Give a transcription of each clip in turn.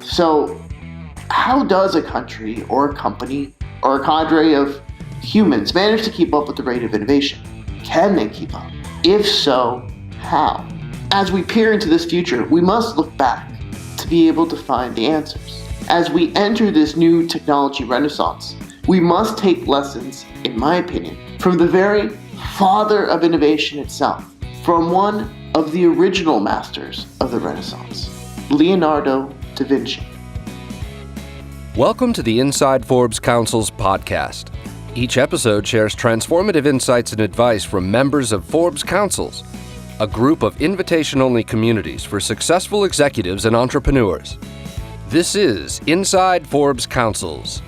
So, how does a country or a company or a cadre of humans manage to keep up with the rate of innovation? Can they keep up? If so, how? As we peer into this future, we must look back to be able to find the answers. As we enter this new technology renaissance, we must take lessons, in my opinion, from the very father of innovation itself, from one of the original masters of the Renaissance, Leonardo DaVinci. Welcome to the Inside Forbes Council's podcast. Each episode shares transformative insights and advice from members of Forbes Councils, a group of invitation-only communities for successful executives and entrepreneurs. This is Inside Forbes Councils.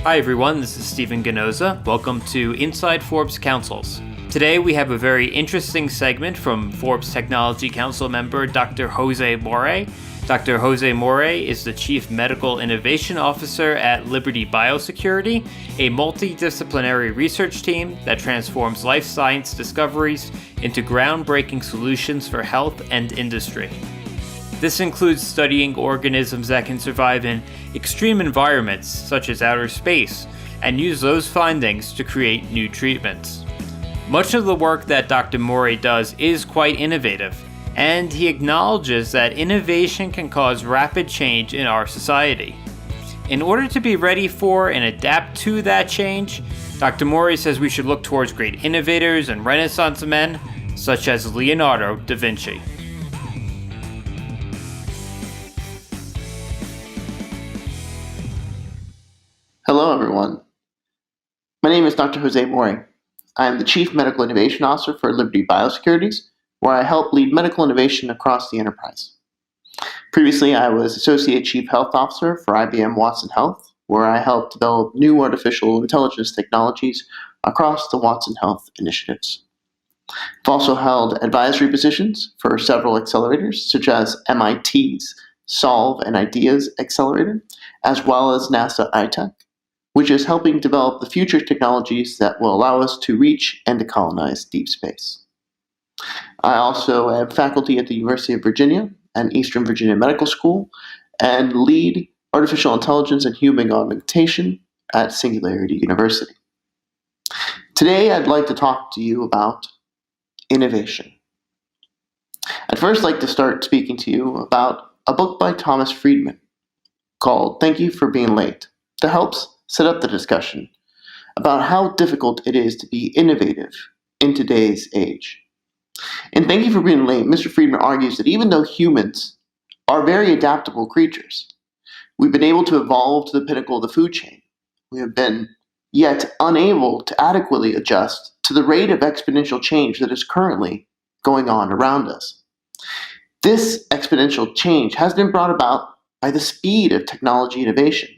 Hi everyone, this is Stephen Ganoza. Welcome to Inside Forbes Councils. Today we have a very interesting segment from Forbes Technology Council member Dr. Jose Morey. Dr. Jose Morey is the Chief Medical Innovation Officer at Liberty BioSecurity, a multidisciplinary research team that transforms life science discoveries into groundbreaking solutions for health and industry. This includes studying organisms that can survive in extreme environments such as outer space and use those findings to create new treatments. Much of the work that Dr. Morey does is quite innovative, and he acknowledges that innovation can cause rapid change in our society. In order to be ready for and adapt to that change, Dr. Morey says we should look towards great innovators and Renaissance men such as Leonardo da Vinci. Hello everyone. My name is Dr. Jose Morey. I am the Chief Medical Innovation Officer for Liberty BioSecurity, where I help lead medical innovation across the enterprise. Previously, I was Associate Chief Health Officer for IBM Watson Health, where I helped develop new artificial intelligence technologies across the Watson Health initiatives. I've also held advisory positions for several accelerators, such as MIT's Solve and Ideas Accelerator, as well as NASA iTech, which is helping develop the future technologies that will allow us to reach and to colonize deep space. I also am faculty at the University of Virginia and Eastern Virginia Medical School and lead artificial intelligence and human augmentation at Singularity University. Today, I'd like to talk to you about innovation. I'd first like to start speaking to you about a book by Thomas Friedman called Thank You for Being Late that helps set up the discussion about how difficult it is to be innovative in today's age. In Thank You for Being Late, Mr. Friedman argues that even though humans are very adaptable creatures, we've been able to evolve to the pinnacle of the food chain. We have been yet unable to adequately adjust to the rate of exponential change that is currently going on around us. This exponential change has been brought about by the speed of technology innovation.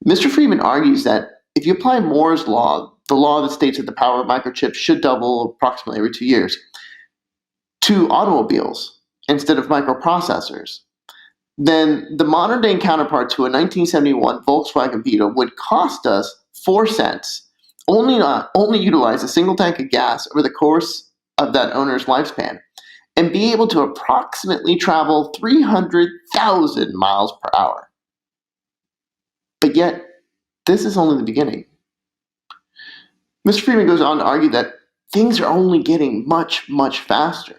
Mr. Friedman argues that if you apply Moore's law, the law that states that the power of microchips should double approximately every 2 years, to automobiles instead of microprocessors, then the modern day counterpart to a 1971 Volkswagen Beetle would cost us 4 cents, only utilize a single tank of gas over the course of that owner's lifespan, and be able to approximately travel 300,000 miles per hour. But yet, this is only the beginning. Mr. Friedman goes on to argue that things are only getting much, much faster.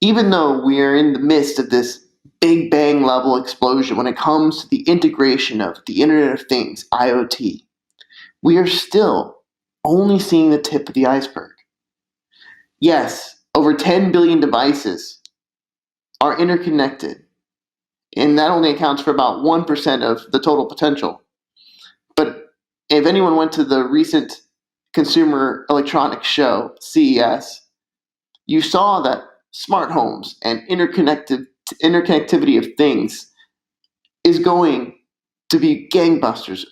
Even though we are in the midst of this Big Bang level explosion when it comes to the integration of the Internet of Things, IoT, we are still only seeing the tip of the iceberg. Yes, over 10 billion devices are interconnected, and that only accounts for about 1% of the total potential. But if anyone went to the recent Consumer Electronics Show, CES, you saw that smart homes and interconnectivity of things is going to be gangbusters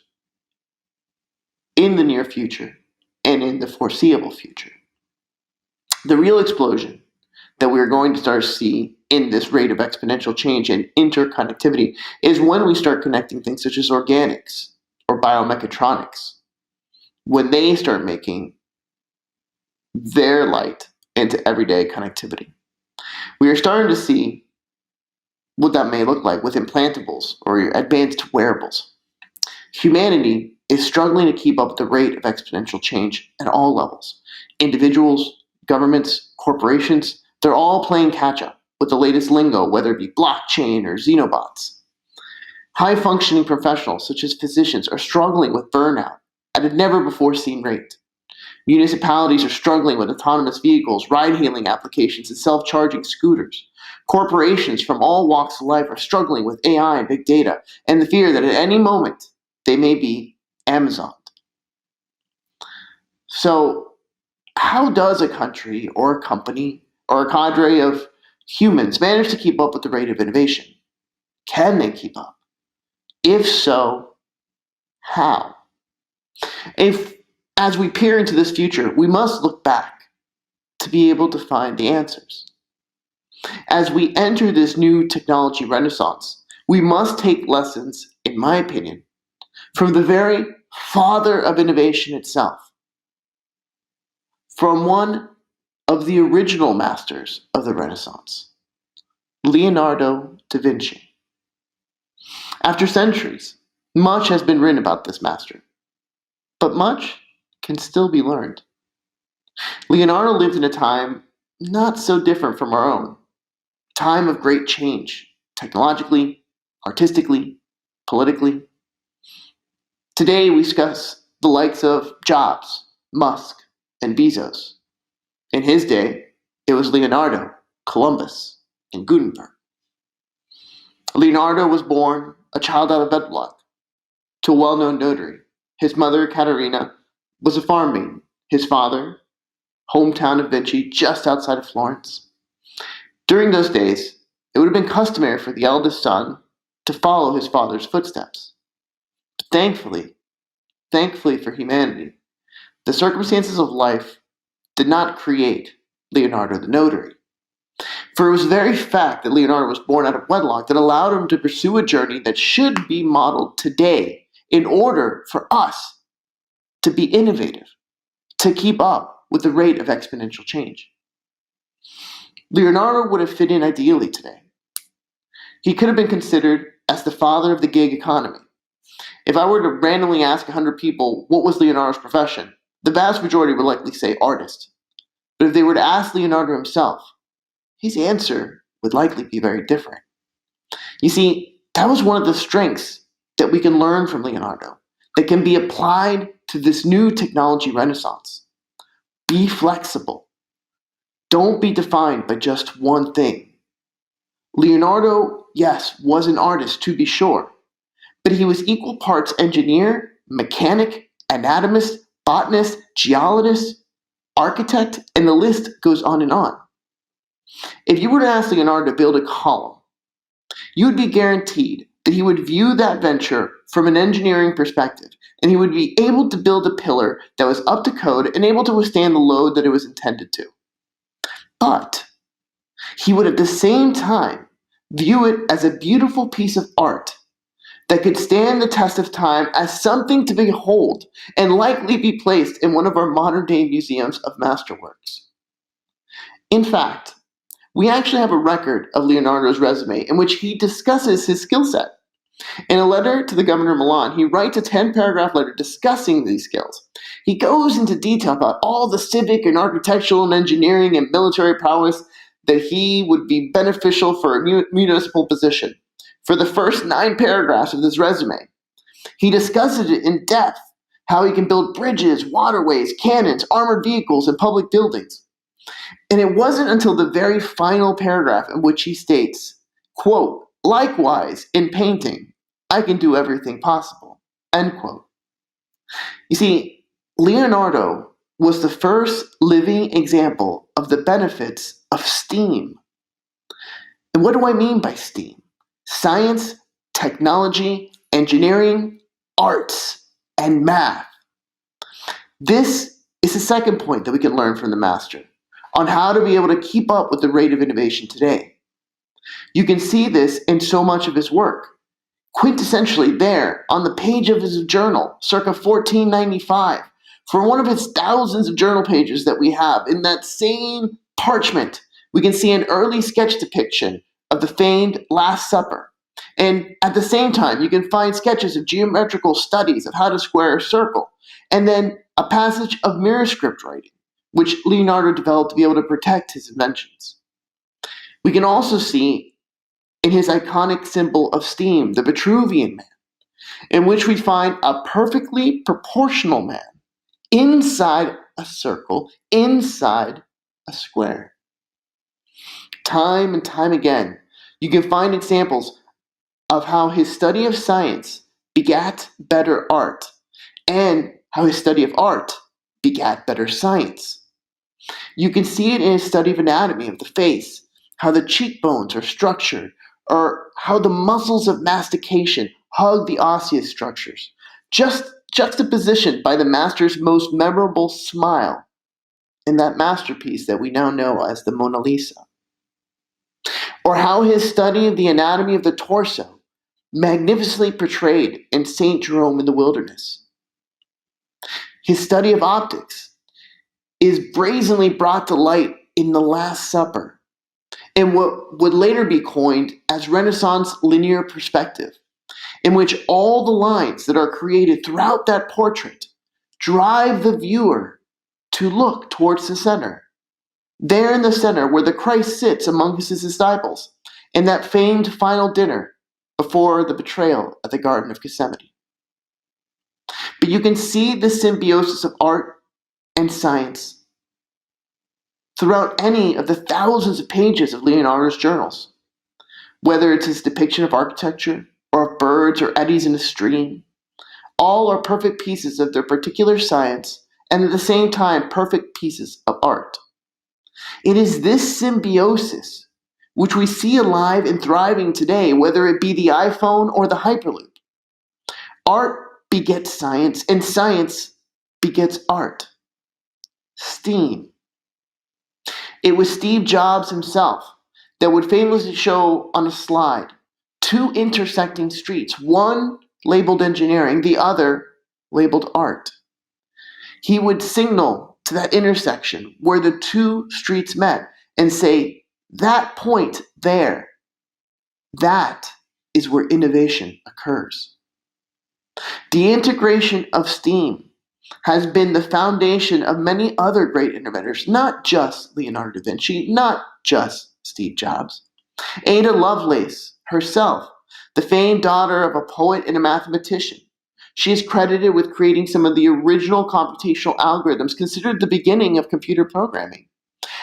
in the near future and in the foreseeable future. The real explosion that we're going to start to see in this rate of exponential change and interconnectivity is when we start connecting things such as organics or biomechatronics, when they start making their light into everyday connectivity. We are starting to see what that may look like with implantables or advanced wearables. Humanity is struggling to keep up with the rate of exponential change at all levels. Individuals, governments, corporations, they're all playing catch up with the latest lingo, whether it be blockchain or xenobots. High-functioning professionals, such as physicians, are struggling with burnout at a never-before-seen rate. Municipalities are struggling with autonomous vehicles, ride-hailing applications, and self-charging scooters. Corporations from all walks of life are struggling with AI and big data, and the fear that at any moment they may be Amazoned. So, how does a country or a company or a cadre of humans manage to keep up with the rate of innovation? Can they keep up? If so, how? As we peer into this future, we must look back to be able to find the answers. As we enter this new technology renaissance, we must take lessons, in my opinion, from the very father of innovation itself, from one of the original masters of the Renaissance, Leonardo da Vinci. After centuries, much has been written about this master, but much can still be learned. Leonardo lived in a time not so different from our own, a time of great change, technologically, artistically, politically. Today we discuss the likes of Jobs, Musk, and Bezos. In his day, it was Leonardo, Columbus, and Gutenberg. Leonardo was born a child out of wedlock to a well-known notary. His mother, Caterina, was a farm maiden. His father, hometown of Vinci, just outside of Florence. During those days, it would have been customary for the eldest son to follow his father's footsteps. But thankfully for humanity, the circumstances of life did not create Leonardo the notary. For it was the very fact that Leonardo was born out of wedlock that allowed him to pursue a journey that should be modeled today in order for us to be innovative, to keep up with the rate of exponential change. Leonardo would have fit in ideally today. He could have been considered as the father of the gig economy. If I were to randomly ask 100 people what was Leonardo's profession, the vast majority would likely say artist. But if they were to ask Leonardo himself, his answer would likely be very different. You see, that was one of the strengths that we can learn from Leonardo that can be applied to this new technology renaissance. Be flexible. Don't be defined by just one thing. Leonardo, yes, was an artist to be sure, but he was equal parts engineer, mechanic, anatomist, botanist, geologist, architect, and the list goes on and on. If you were to ask Leonardo to build a column, you would be guaranteed that he would view that venture from an engineering perspective, and he would be able to build a pillar that was up to code and able to withstand the load that it was intended to. But he would at the same time view it as a beautiful piece of art that could stand the test of time as something to behold and likely be placed in one of our modern-day museums of masterworks. In fact, we actually have a record of Leonardo's resume in which he discusses his skill set. In a letter to the governor of Milan, he writes a 10-paragraph letter discussing these skills. He goes into detail about all the civic and architectural and engineering and military prowess that he would be beneficial for a municipal position. For the first 9 paragraphs of this resume, he discusses it in depth, how he can build bridges, waterways, cannons, armored vehicles, and public buildings. And it wasn't until the very final paragraph in which he states, quote, "Likewise, in painting, I can do everything possible," end quote. You see, Leonardo was the first living example of the benefits of STEAM. And what do I mean by STEAM? Science, technology, engineering, arts, and math. This is the second point that we can learn from the master on how to be able to keep up with the rate of innovation today. You can see this in so much of his work. Quintessentially there, on the page of his journal, circa 1495, For one of its thousands of journal pages that we have, in that same parchment, we can see an early sketch depiction of the famed Last Supper. And at the same time, you can find sketches of geometrical studies of how to square a circle, and then a passage of mirror script writing, which Leonardo developed to be able to protect his inventions. We can also see in his iconic symbol of steam, the Vitruvian Man, in which we find a perfectly proportional man inside a circle, inside a square. Time and time again, you can find examples of how his study of science begat better art, and how his study of art begat better science. You can see it in his study of anatomy of the face, how the cheekbones are structured, or how the muscles of mastication hug the osseous structures, just juxtapositioned by the master's most memorable smile in that masterpiece that we now know as the Mona Lisa. Or how his study of the anatomy of the torso, magnificently portrayed in St. Jerome in the Wilderness. His study of optics is brazenly brought to light in the Last Supper, in what would later be coined as Renaissance linear perspective, in which all the lines that are created throughout that portrait drive the viewer to look towards the center. There in the center where the Christ sits among his disciples in that famed final dinner before the betrayal at the Garden of Gethsemane. But you can see the symbiosis of art and science throughout any of the thousands of pages of Leonardo's journals, whether it's his depiction of architecture or of birds or eddies in a stream. All are perfect pieces of their particular science, and at the same time perfect pieces of art. It is this symbiosis which we see alive and thriving today, whether it be the iPhone or the Hyperloop. Art begets science, and science begets art. STEAM. It was Steve Jobs himself that would famously show on a slide two intersecting streets, one labeled engineering, the other labeled art. He would signal to that intersection where the two streets met and say, that point there, that is where innovation occurs. The integration of STEAM has been the foundation of many other great inventors, not just Leonardo da Vinci, not just Steve Jobs. Ada Lovelace herself, the famed daughter of a poet and a mathematician. She is credited with creating some of the original computational algorithms considered the beginning of computer programming.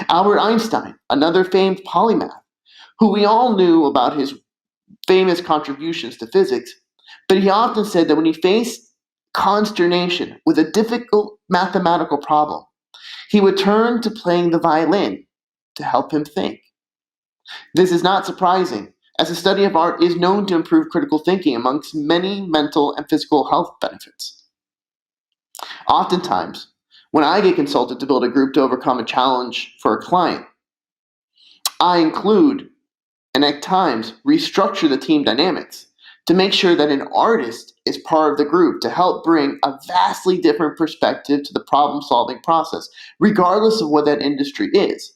Albert Einstein, another famed polymath, who we all knew about his famous contributions to physics, but he often said that when he faced consternation with a difficult mathematical problem, he would turn to playing the violin to help him think. This is not surprising, as the study of art is known to improve critical thinking amongst many mental and physical health benefits. Oftentimes, when I get consulted to build a group to overcome a challenge for a client, I include and at times restructure the team dynamics to make sure that an artist is part of the group to help bring a vastly different perspective to the problem-solving process, regardless of what that industry is.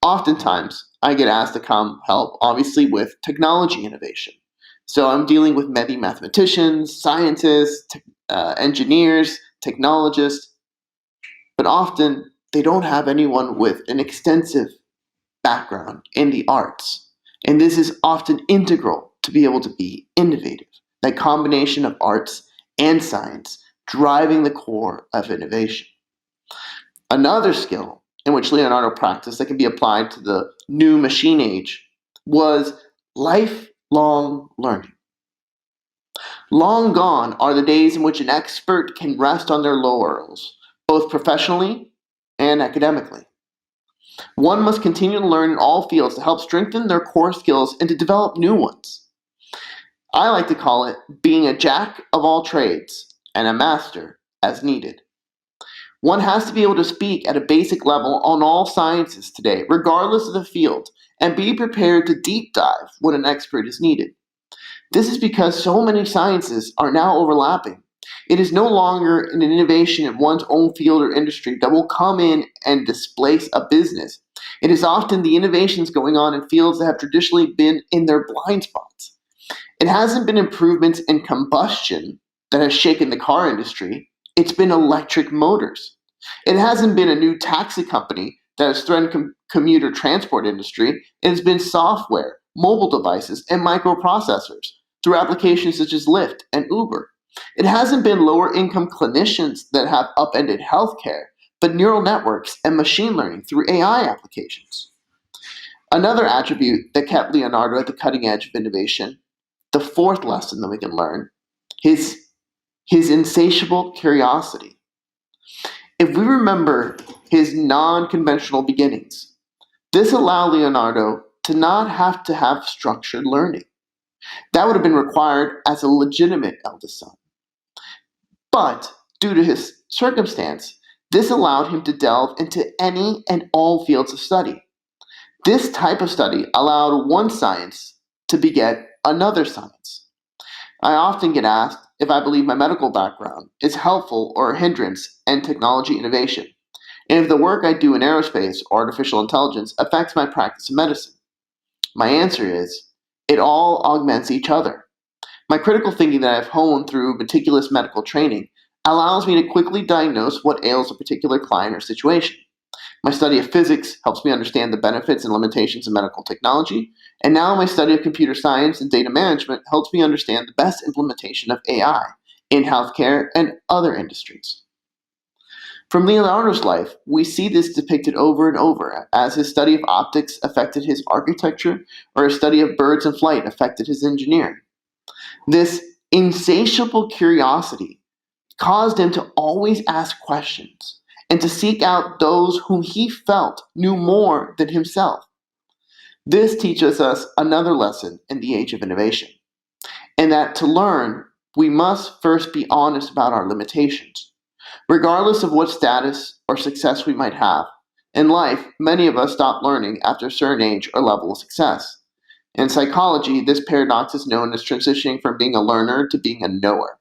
Oftentimes, I get asked to come help, obviously, with technology innovation. So I'm dealing with many mathematicians, scientists, engineers, technologists, but often they don't have anyone with an extensive background in the arts. And this is often integral to be able to be innovative. That combination of arts and science driving the core of innovation. Another skill in which Leonardo practiced that can be applied to the new machine age was lifelong learning. Long gone are the days in which an expert can rest on their laurels, both professionally and academically. One must continue to learn in all fields to help strengthen their core skills and to develop new ones. I like to call it being a jack of all trades and a master as needed. One has to be able to speak at a basic level on all sciences today, regardless of the field, and be prepared to deep dive when an expert is needed. This is because so many sciences are now overlapping, It is no longer an innovation in one's own field or industry that will come in and displace a business. It is often the innovations going on in fields that have traditionally been in their blind spots. It hasn't been improvements in combustion that has shaken the car industry. It's been electric motors. It hasn't been a new taxi company that has threatened commuter transport industry. It has been software, mobile devices, and microprocessors through applications such as Lyft and Uber. It hasn't been lower income clinicians that have upended healthcare, but neural networks and machine learning through AI applications. Another attribute that kept Leonardo at the cutting edge of innovation, the fourth lesson that we can learn, his insatiable curiosity. If we remember his non-conventional beginnings, this allowed Leonardo to not have to have structured learning. That would have been required as a legitimate eldest son. But due to his circumstance, this allowed him to delve into any and all fields of study. This type of study allowed one science to beget another science. I often get asked if I believe my medical background is helpful or a hindrance in technology innovation, and if the work I do in aerospace or artificial intelligence affects my practice of medicine. My answer is, it all augments each other. My critical thinking that I've honed through meticulous medical training allows me to quickly diagnose what ails a particular client or situation. My study of physics helps me understand the benefits and limitations of medical technology, and now my study of computer science and data management helps me understand the best implementation of AI in healthcare and other industries. From Leonardo's life, we see this depicted over and over as his study of optics affected his architecture or his study of birds in flight affected his engineering. This insatiable curiosity caused him to always ask questions and to seek out those whom he felt knew more than himself. This teaches us another lesson in the age of innovation, and that to learn, we must first be honest about our limitations. Regardless of what status or success we might have, in life, many of us stop learning after a certain age or level of success. In psychology, this paradox is known as transitioning from being a learner to being a knower.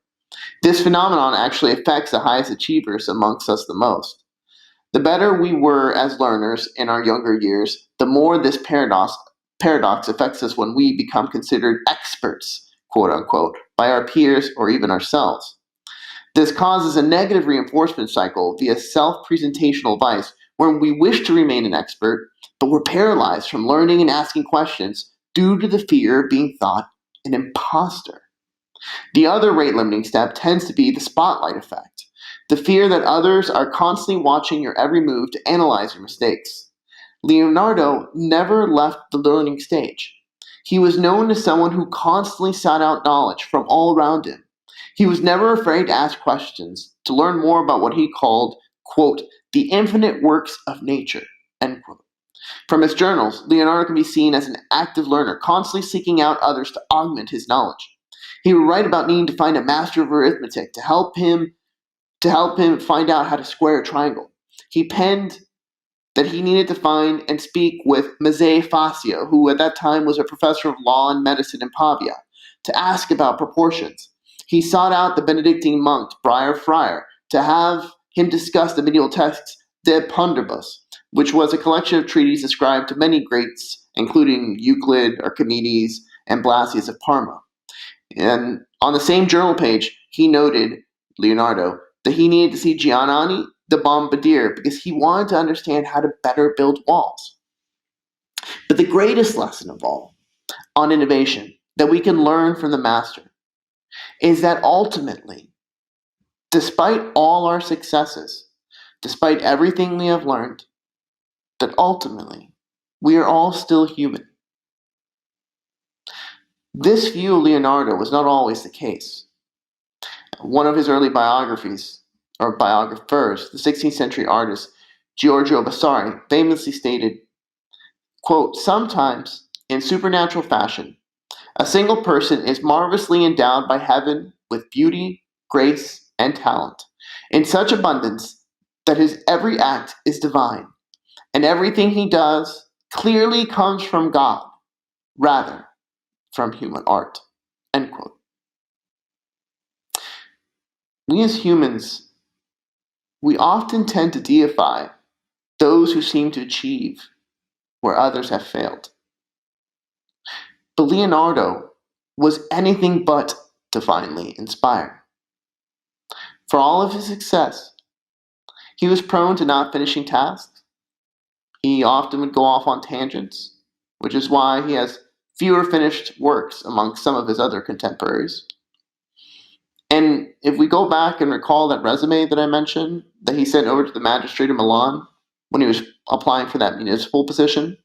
This phenomenon actually affects the highest achievers amongst us the most. The better we were as learners in our younger years, the more this paradox affects us when we become considered experts, quote unquote, by our peers or even ourselves. This causes a negative reinforcement cycle via self-presentational bias, where we wish to remain an expert, but we're paralyzed from learning and asking questions due to the fear of being thought an imposter. The other rate-limiting step tends to be the spotlight effect, the fear that others are constantly watching your every move to analyze your mistakes. Leonardo never left the learning stage. He was known as someone who constantly sought out knowledge from all around him. He was never afraid to ask questions, to learn more about what he called, quote, the infinite works of nature, end quote. From his journals, Leonardo can be seen as an active learner, constantly seeking out others to augment his knowledge. He would write about needing to find a master of arithmetic to help him find out how to square a triangle. He penned that he needed to find and speak with Mazzei Faccio, who at that time was a professor of law and medicine in Pavia, to ask about proportions. He sought out the Benedictine monk, Friar Friar, to have him discuss the medieval text De Pundibus, which was a collection of treatises ascribed to many greats, including Euclid, Archimedes, and Blasius of Parma. And on the same journal page, he noted, Leonardo, that he needed to see Giannani the Bombardier because he wanted to understand how to better build walls. But the greatest lesson of all on innovation that we can learn from the master is that ultimately, despite all our successes, despite everything we have learned, that ultimately we are all still human. This view of Leonardo was not always the case. One of his early biographers, the 16th century artist Giorgio Vasari, famously stated, quote, sometimes, in supernatural fashion, a single person is marvelously endowed by heaven with beauty, grace, and talent, in such abundance that his every act is divine, and everything he does clearly comes from God, rather from human art, end quote. we as humans, we often tend to deify those who seem to achieve where others have failed. But Leonardo was anything but divinely inspired. For all of his success, he was prone to not finishing tasks. He often would go off on tangents, which is why he has fewer finished works among some of his other contemporaries. And if we go back and recall that resume that I mentioned that he sent over to the magistrate of Milan when he was applying for that municipal position,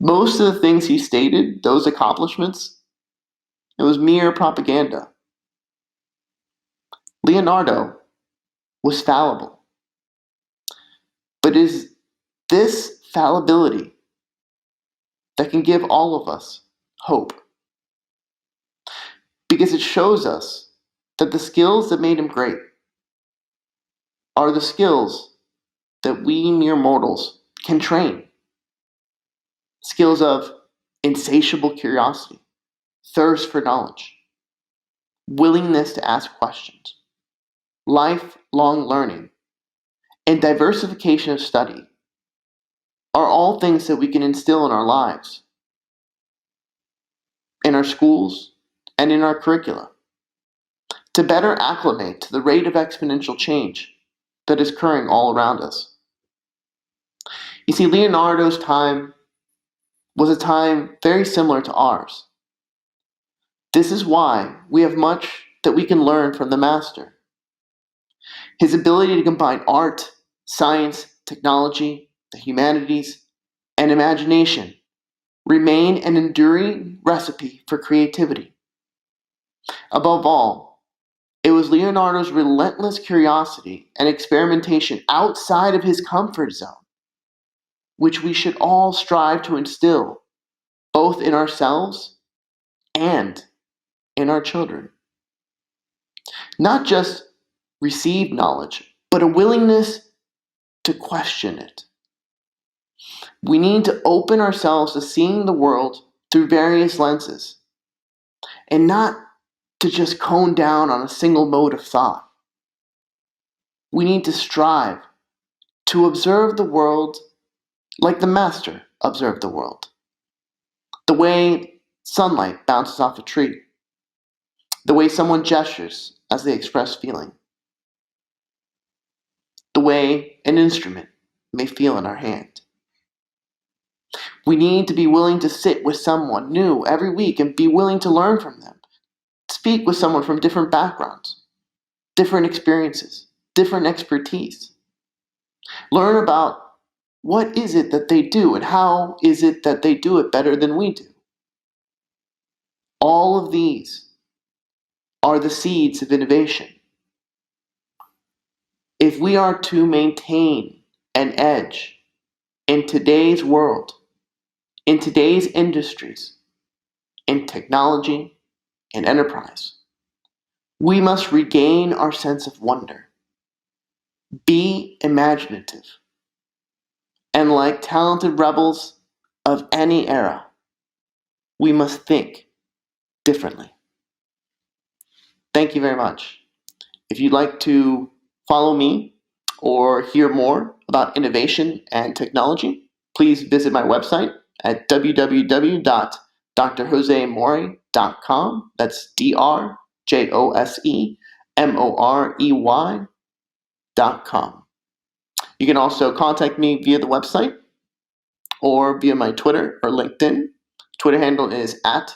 most of the things he stated, those accomplishments, it was mere propaganda. Leonardo was fallible. But it is this fallibility that can give all of us hope. Because it shows us that the skills that made him great are the skills that we mere mortals can train. Skills of insatiable curiosity, thirst for knowledge, willingness to ask questions, lifelong learning, and diversification of study are all things that we can instill in our lives, in our schools, and in our curricula, to better acclimate to the rate of exponential change that is occurring all around us. You see, Leonardo's time was a time very similar to ours. This is why we have much that we can learn from the master. His ability to combine art, science, technology, the humanities, and imagination remain an enduring recipe for creativity. Above all, it was Leonardo's relentless curiosity and experimentation outside of his comfort zone, which we should all strive to instill, both in ourselves and in our children. Not just receive knowledge, but a willingness to question it. We need to open ourselves to seeing the world through various lenses, and not to just cone down on a single mode of thought. We need to strive to observe the world like the master observed the world. The way sunlight bounces off a tree. The way someone gestures as they express feeling. The way an instrument may feel in our hand. We need to be willing to sit with someone new every week and be willing to learn from them. Speak with someone from different backgrounds, different experiences, different expertise. Learn about what is it that they do and how is it that they do it better than we do. All of these are the seeds of innovation. If we are to maintain an edge in today's world, in today's industries, in technology and enterprise, we must regain our sense of wonder, be imaginative, and like talented rebels of any era, we must think differently. Thank you very much. If you'd like to follow me or hear more about innovation and technology, please visit my website at www.drjosemorey.com. That's DrJosemorey.com. You can also contact me via the website or via my Twitter or LinkedIn. Twitter handle is at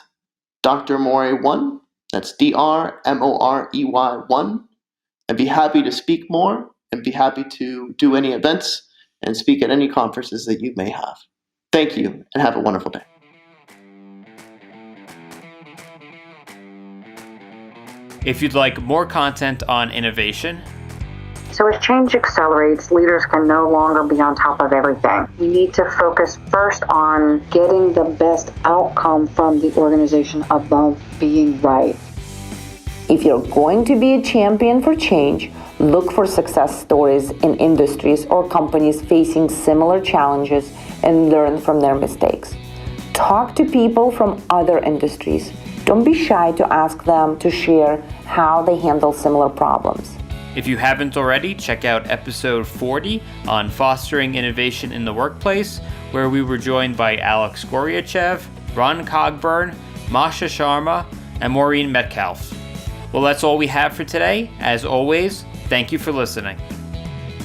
drmorey1. That's DrMorey1. I'd be happy to speak more and be happy to do any events and speak at any conferences that you may have. Thank you and have a wonderful day. If you'd like more content on innovation, So as change accelerates, leaders can no longer be on top of everything. We need to focus first on getting the best outcome from the organization above being right. If you're going to be a champion for change, look for success stories in industries or companies facing similar challenges and learn from their mistakes. Talk to people from other industries. Don't be shy to ask them to share how they handle similar problems. If you haven't already, check out episode 40 on fostering innovation in the workplace, where we were joined by Alex Goryachev, Ron Cogburn, Masha Sharma, and Maureen Metcalf. Well, that's all we have for today. As always, thank you for listening.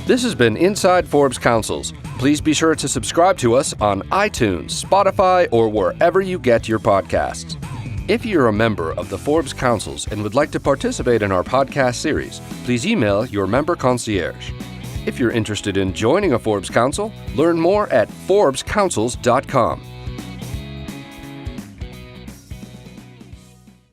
This has been Inside Forbes Councils. Please be sure to subscribe to us on iTunes, Spotify, or wherever you get your podcasts. If you're a member of the Forbes Councils and would like to participate in our podcast series, please email your member concierge. If you're interested in joining a Forbes Council, learn more at forbescouncils.com.